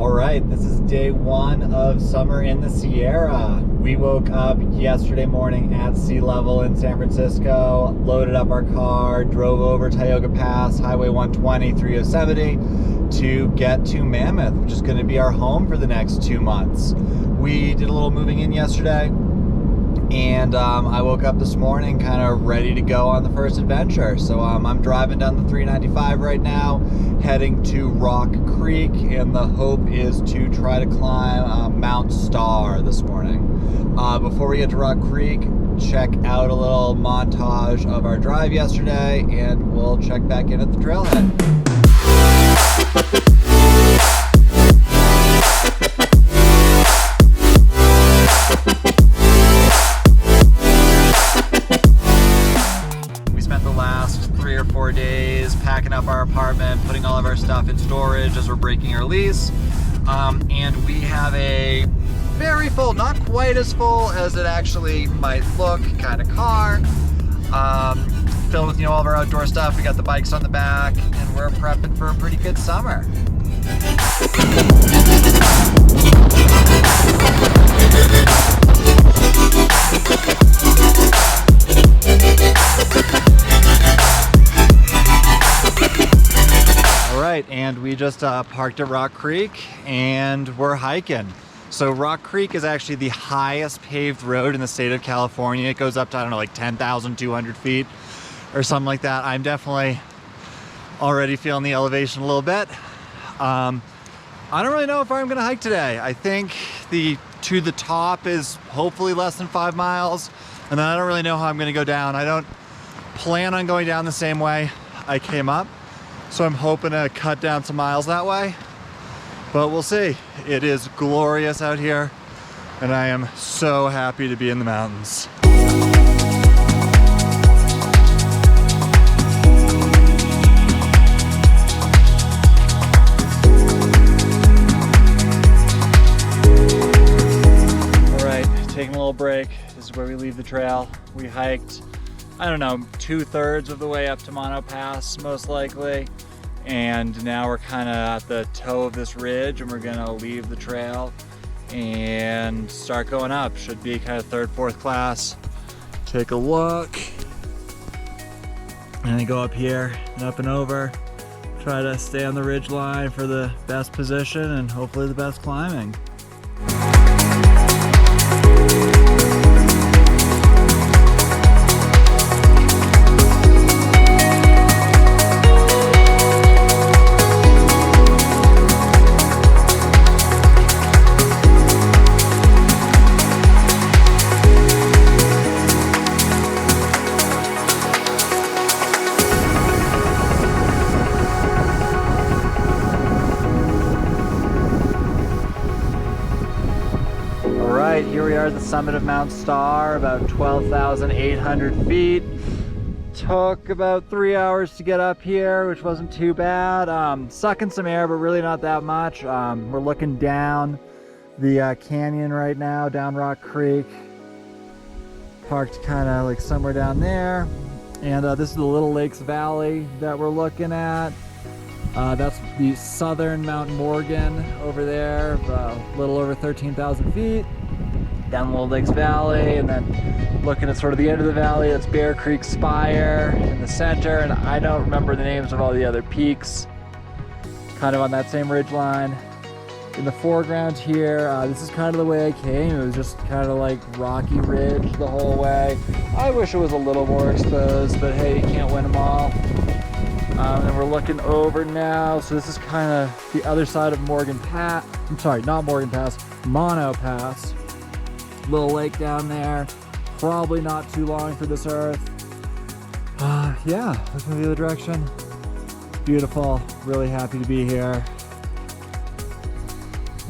All right, this is day one of summer in the Sierra. We woke up yesterday morning at sea level in San Francisco, loaded up our car, drove over Tioga Pass, Highway 120 through Yosemite to get to Mammoth, which is going to be our home for the next 2 months. We did a little moving in yesterday, and I woke up this morning kind of ready to go on the first adventure. So I'm driving down the 395 right now, heading to Rock Creek, and the hope is to try to climb Mount Starr this morning. Before we get to Rock Creek, check out a little montage of our drive yesterday, and we'll check back in at the trailhead. Days packing up our apartment, putting all of our stuff in storage as we're breaking our lease, and we have a very full, not quite as full as it actually might look, kind of car, filled with all of our outdoor stuff. We got the bikes on the back, and we're prepping for a pretty good summer. Alright, and we just parked at Rock Creek and we're hiking. So Rock Creek is actually the highest paved road in the state of California. It goes up to, I don't know, like 10,200 feet or something like that. I'm definitely already feeling the elevation a little bit. I don't really know if I'm gonna hike today. I think to the top is hopefully less than 5 miles, and then I don't really know how I'm gonna go down. I don't plan on going down the same way I came up, so I'm hoping to cut down some miles that way, but we'll see. It is glorious out here, and I am so happy to be in the mountains. All right, taking a little break. This is where we leave the trail. We hiked, I don't know, 2/3 of the way up to Mammoth Pass, most likely. And now we're kind of at the toe of this ridge, and we're gonna leave the trail and start going up. Should be kind of third, fourth class. Take a look. And then go up here and up and over. Try to stay on the ridge line for the best position and hopefully the best climbing. Here we are at the summit of Mount Starr, about 12,800 feet. Took about 3 hours to get up here, which wasn't too bad. Sucking some air, but really not that much. We're looking down the canyon right now, down Rock Creek. Parked kind of like somewhere down there. And this is the Little Lakes Valley that we're looking at. That's the southern Mount Morgan over there, a little over 13,000 feet. Down Little Lakes Valley, and then looking at sort of the end of the valley, that's Bear Creek Spire in the center, and I don't remember the names of all the other peaks, kind of on that same ridge line. In the foreground here, this is kind of the way I came. It was just kind of like rocky ridge the whole way. I wish it was a little more exposed, but hey, you can't win them all. And we're looking over now, so this is kind of the other side of Morgan Pass. I'm sorry, not Morgan Pass, Mammoth Pass. Little lake down there, probably not too long for this earth. Yeah, that's gonna be the direction. Beautiful, really happy to be here.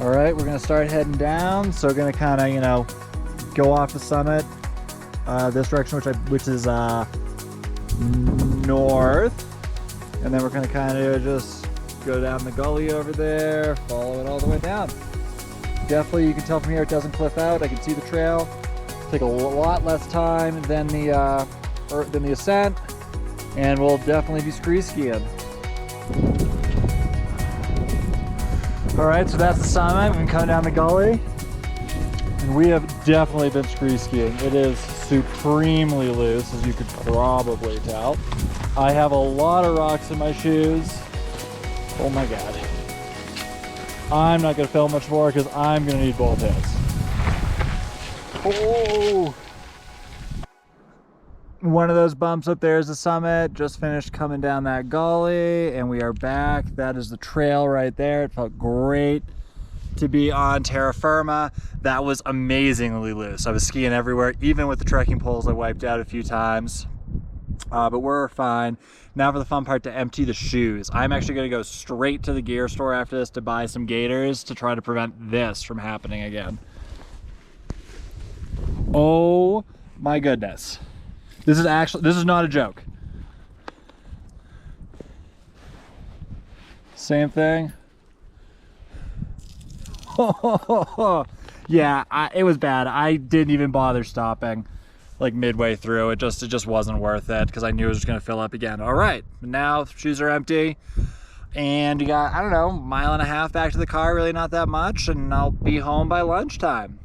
All right, we're gonna start heading down. So we're gonna kind of, go off the summit, this direction, which is north, and then we're gonna kind of just go down the gully over there, follow it all the way down. Definitely, you can tell from here it doesn't cliff out. I can see the trail. Take a lot less time than the ascent, and we'll definitely be scree skiing. All right, so that's the summit. We can come down the gully. And we have definitely been scree skiing. It is supremely loose, as you could probably tell. I have a lot of rocks in my shoes. Oh my God. I'm not gonna film much more because I'm gonna need both hands. Oh! One of those bumps up there is the summit. Just finished coming down that gully and we are back. That is the trail right there. It felt great to be on terra firma. That was amazingly loose. I was skiing everywhere, even with the trekking poles I wiped out a few times. But we're fine. Now for the fun part, to empty the shoes. I'm actually gonna go straight to the gear store after this to buy some gaiters to try to prevent this from happening again. Oh my goodness. This is not a joke. Same thing. Yeah, it was bad. I didn't even bother stopping like midway through. It just wasn't worth it because I knew it was just gonna fill up again. All right, now shoes are empty and you got, I don't know, 1.5 miles back to the car, really not that much, and I'll be home by lunchtime.